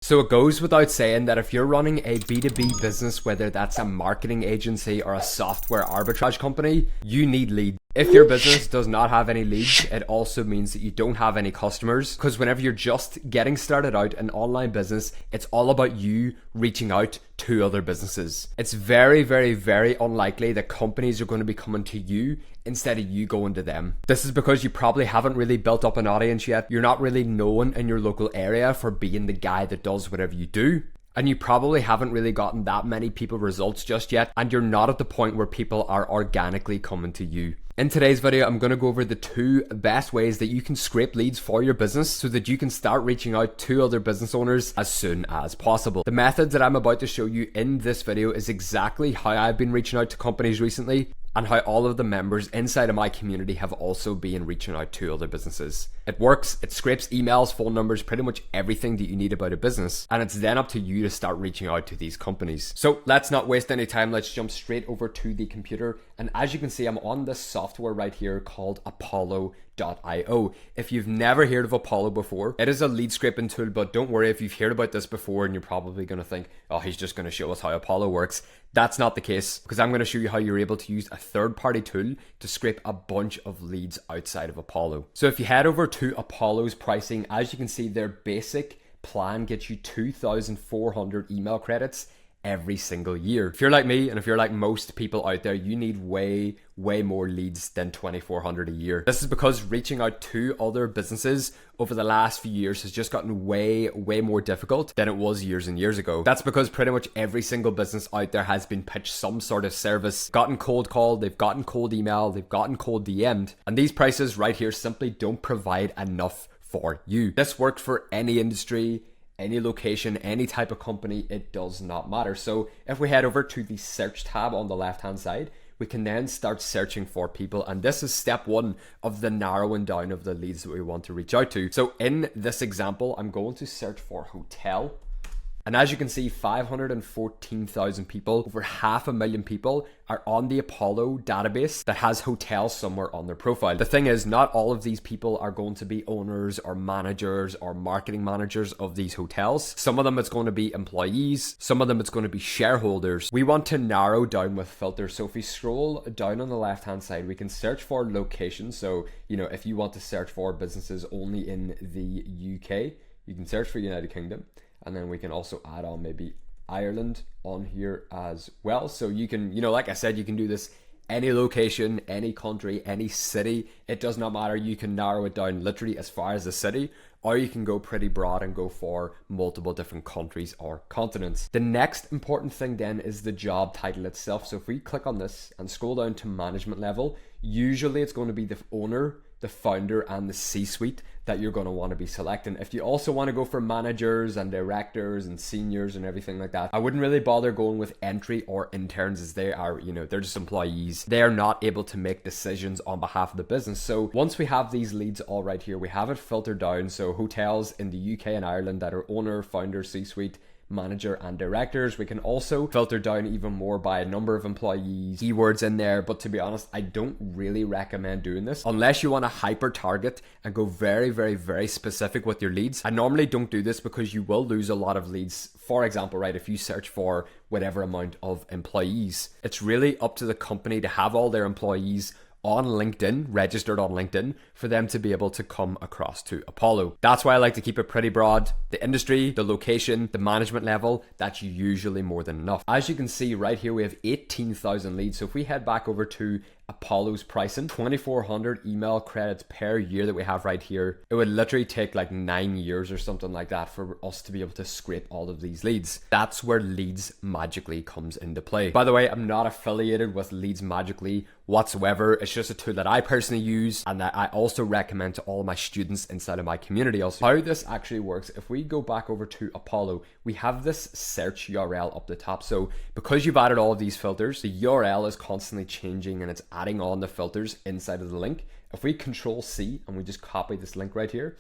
So it goes without saying that if you're running a B2B business, whether that's a marketing agency or a software arbitrage company, you need leads. If your business does not have any leads, it also means that you don't have any customers, because whenever you're just getting started out in online business, it's all about you reaching out to other businesses. It's very, very, very unlikely that companies are going to be coming to you instead of you going to them. This is because you probably haven't really built up an audience yet. You're not really known in your local area for being the guy that does whatever you do. And you probably haven't really gotten that many people results just yet. And you're not at the point where people are organically coming to you. In today's video, I'm going to go over the 2 best ways that you can scrape leads for your business so that you can start reaching out to other business owners as soon as possible. The methods that I'm about to show you in this video is exactly how I've been reaching out to companies recently, and how all of the members inside of my community have also been reaching out to other businesses. It works, it scrapes emails, phone numbers, pretty much everything that you need about a business, and it's then up to you to start reaching out to these companies. So let's not waste any time, let's jump straight over to the computer. And as you can see, I'm on this software right here called Apollo.io. If you've never heard of Apollo before, it is a lead scraping tool, but don't worry if you've heard about this before and you're probably going to think, oh, he's just going to show us how Apollo works. That's not the case, because I'm going to show you how you're able to use a third-party tool to scrape a bunch of leads outside of Apollo. So if you head over to Apollo's pricing, as you can see, their basic plan gets you 2,400 email credits every single year. If you're like me, and if you're like most people out there, you need way more leads than 2,400 a year. This is because reaching out to other businesses over the last few years has just gotten way more difficult than it was years and years ago. That's because pretty much every single business out there has been pitched some sort of service, gotten cold called, they've gotten cold email, they've gotten cold DM'd, and these prices right here simply don't provide enough for you. This works for any industry, any location, any type of company, it does not matter. So if we head over to the search tab on the left hand side, we can then start searching for people. And this is step 1 of the narrowing down of the leads that we want to reach out to. So in this example, I'm going to search for hotel. And as you can see, 514,000 people, over 500,000 people are on the Apollo database that has hotels somewhere on their profile. The thing is, not all of these people are going to be owners or managers or marketing managers of these hotels. Some of them it's going to be employees, some of them it's going to be shareholders. We want to narrow down with filters. So if we scroll down on the left hand side, we can search for location. So, if you want to search for businesses only in the UK, you can search for United Kingdom. And then we can also add on maybe Ireland on here as well. So you can, like I said, you can do this any location, any country, any city. It does not matter. You can narrow it down literally as far as the city, or you can go pretty broad and go for multiple different countries or continents. The next important thing then is the job title itself. So if we click on this and scroll down to management level, usually it's going to be the owner, the founder, and the C-suite that you're going to want to be selecting. If you also want to go for managers and directors and seniors and everything like that, I wouldn't really bother going with entry or interns, as they are, they're just employees. They are not able to make decisions on behalf of the business. So once we have these leads all right here, we have it filtered down. So hotels in the UK and Ireland that are owner, founder, C-suite, manager, and directors. We can also filter down even more by a number of employees, keywords in there, but to be honest, I don't really recommend doing this unless you want to hyper target and go very specific with your leads. I normally don't do this because you will lose a lot of leads. For example, right, if you search for whatever amount of employees, it's really up to the company to have all their employees on LinkedIn, registered on LinkedIn, for them to be able to come across to Apollo. That's why I like to keep it pretty broad. The industry, the location, the management level, that's usually more than enough. As you can see right here, we have 18,000 leads. So if we head back over to Apollo's pricing, 2,400 email credits per year that we have right here, it would literally take like 9 years or something like that for us to be able to scrape all of these leads. That's where Leads Magically comes into play. By the way, I'm not affiliated with Leads Magically whatsoever. It's just a tool that I personally use and that I also recommend to all of my students inside of my community also. How this actually works, if we go back over to Apollo, we have this search URL up the top. So because you've added all of these filters, the URL is constantly changing and it's adding on the filters inside of the link. If we Control C and we just copy this link right here,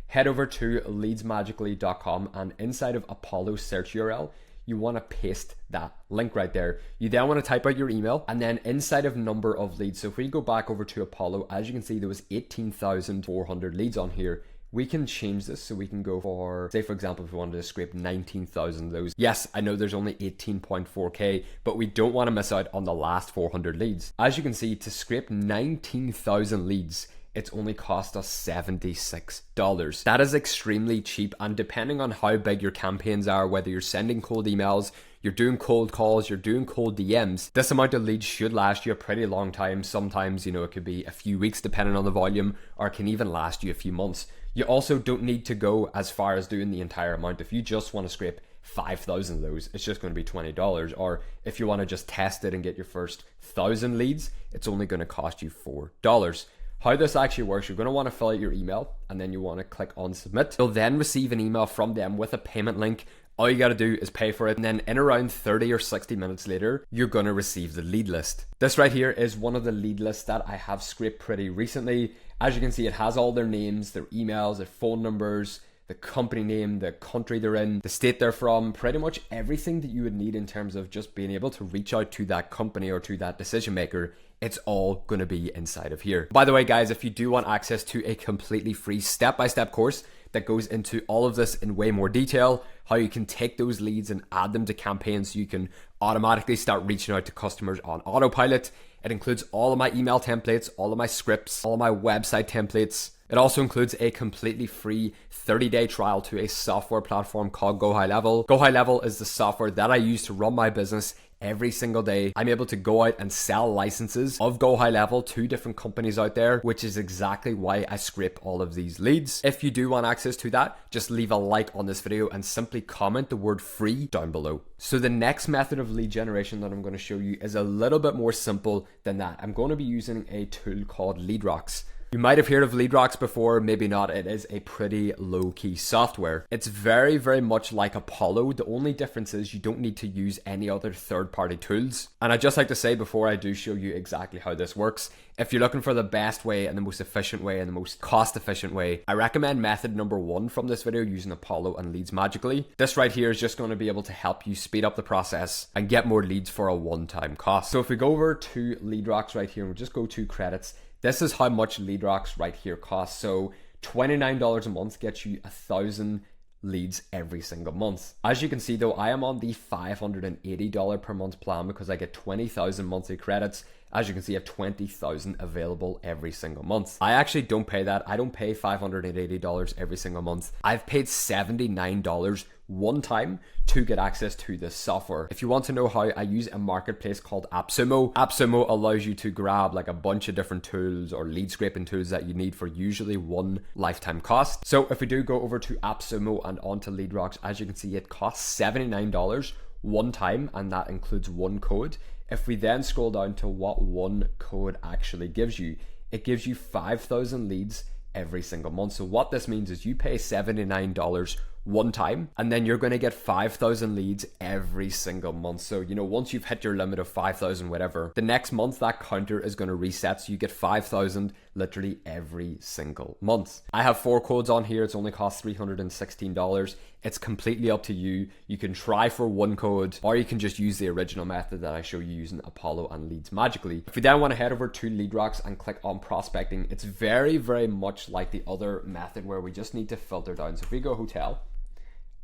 head over to leadsmagically.com, and inside of Apollo search URL, you want to paste that link right there. You then want to type out your email, and then inside of number of leads. So if we go back over to Apollo, as you can see, there was 18,400 leads on here. we can change this so we can go for, say for example, if we wanted to scrape 19,000 of those. Yes, I know there's only 18.4k, but we don't want to miss out on the last 400 leads. As you can see, to scrape 19,000 leads, it's only cost us $76. That is extremely cheap, and depending on how big your campaigns are, whether you're sending cold emails, you're doing cold calls, you're doing cold DMs, this amount of leads should last you a pretty long time. Sometimes, you know, it could be a few weeks depending on the volume, or it can even last you a few months. You also don't need to go as far as doing the entire amount. If you just want to scrape 5,000 of those, it's just going to be $20. Or if you want to just test it and get your first 1,000 leads, it's only going to cost you $4. How this actually works, you're going to want to fill out your email and then you want to click on submit. You'll then receive an email from them with a payment link. All you got to do is pay for it, and then in around 30 or 60 minutes later, you're going to receive the lead list. This right here is one of the lead lists that I have scraped pretty recently. As you can see, it has all their names, their emails, their phone numbers, the company name, the country they're in, the state they're from, pretty much everything that you would need in terms of just being able to reach out to that company or to that decision maker. It's all going to be inside of here. By the way, guys, if you do want access to a completely free step-by-step course that goes into all of this in way more detail, how you can take those leads and add them to campaigns so you can automatically start reaching out to customers on autopilot. It includes all of my email templates, all of my scripts, all of my website templates. It also includes a completely free 30-day trial to a software platform called Go High Level. Go High Level is the software that I use to run my business every single day. I'm able to go out and sell licenses of Go High Level to different companies out there, which is exactly why I scrape all of these leads. If you do want access to that, just leave a like on this video and simply comment the word free down below. So the next method of lead generation that I'm going to show you is a little bit more simple than that. I'm going to be using a tool called LeadRocks. You might have heard of LeadRocks before, maybe not. It is a pretty low-key software. It's very, very much like Apollo. The only difference is you don't need to use any other third-party tools. And I'd just like to say before I do show you exactly how this works, if you're looking for the best way and the most efficient way and the most cost-efficient way, I recommend method number 1 from this video, using Apollo and Leads Magically. This right here is just going to be able to help you speed up the process and get more leads for a one-time cost. So if we go over to LeadRocks right here and we just go to credits, this is how much LeadRocks right here costs. So $29 a month gets you 1,000 leads every single month. As you can see though, I am on the $580 per month plan because I get 20,000 monthly credits. As you can see, I have 20,000 available every single month. I actually don't pay that. I don't pay $580 every single month. I've paid $79 one time to get access to this software. If you want to know how, I use a marketplace called AppSumo. AppSumo allows you to grab like a bunch of different tools or lead scraping tools that you need for usually one lifetime cost. So if we do go over to AppSumo and onto LeadRocks, as you can see, it costs $79 one time, and that includes one code. If we then scroll down to what one code actually gives you, it gives you 5,000 leads every single month. So what this means is you pay $79 one time, and then you're going to get 5,000 leads every single month. So, you know, once you've hit your limit of 5,000, whatever, the next month that counter is going to reset. So you get 5,000 literally every single month. I have 4 codes on here. It's only cost $316. It's completely up to you. You can try for one code, or you can just use the original method that I show you using Apollo and Leads Magically. If we then want to head over to LeadRocks and click on prospecting, it's very, very much like the other method where we just need to filter down. So if we go hotel,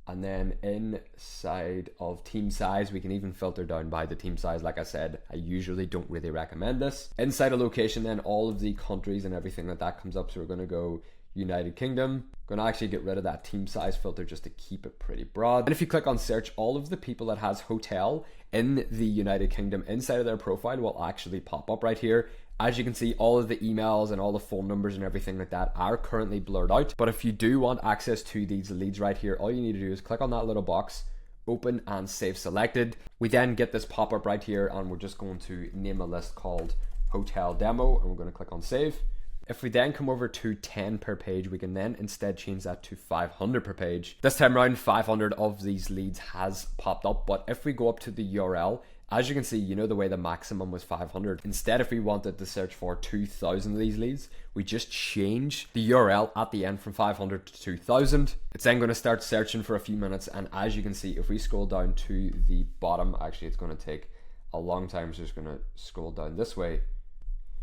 and then inside of team size, we can even filter down by the team size. Like I said, I usually don't really recommend this. Inside a location, then all of the countries and everything like that comes up. So we're going to go United Kingdom. Going to actually get rid of that team size filter just to keep it pretty broad. And if you click on search, all of the people that has hotel in the United Kingdom inside of their profile will actually pop up right here. As you can see, all of the emails and all the phone numbers and everything like that are currently blurred out. But if you do want access to these leads right here, all you need to do is click on that little box, open and save selected. We then get this pop-up right here, and we're just going to name a list called Hotel Demo, and we're going to click on save. If we then come over to 10 per page, we can then instead change that to 500 per page. This time around, 500 of these leads has popped up, but if we go up to the URL, as you can see, you know the way the maximum was 500. Instead, if we wanted to search for 2,000 of these leads, we just change the URL at the end from 500 to 2,000. It's then going to start searching for a few minutes, and as you can see, if we scroll down to the bottom, actually it's going to take a long time, so just going to scroll down this way.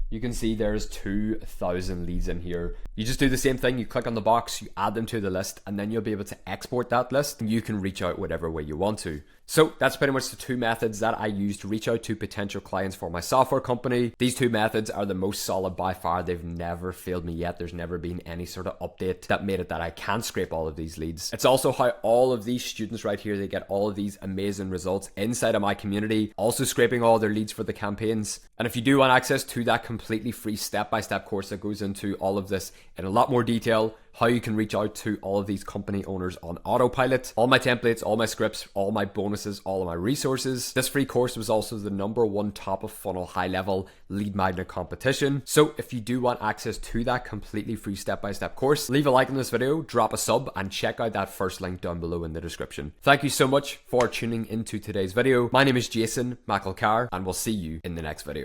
you can see there's 2,000 leads in here. You just do the same thing, you click on the box, you add them to the list, and then you'll be able to export that list and you can reach out whatever way you want to. So that's pretty much the two methods that I use to reach out to potential clients for my software company. These two methods are the most solid by far. They've never failed me yet. There's never been any sort of update that made it that I can't scrape all of these leads. It's also how all of these students right here, they get all of these amazing results inside of my community, also scraping all their leads for the campaigns. And if you do want access to that completely free step-by-step course that goes into all of this in a lot more detail, how you can reach out to all of these company owners on autopilot, all my templates, all my scripts, all my bonuses, all of my resources. This free course was also the #1 top of funnel high level lead magnet competition. So if you do want access to that completely free step-by-step course, leave a like on this video, drop a sub, and check out that first link down below in the description. Thank you so much for tuning into today's video. My name is Jason McElchar, and we'll see you in the next video.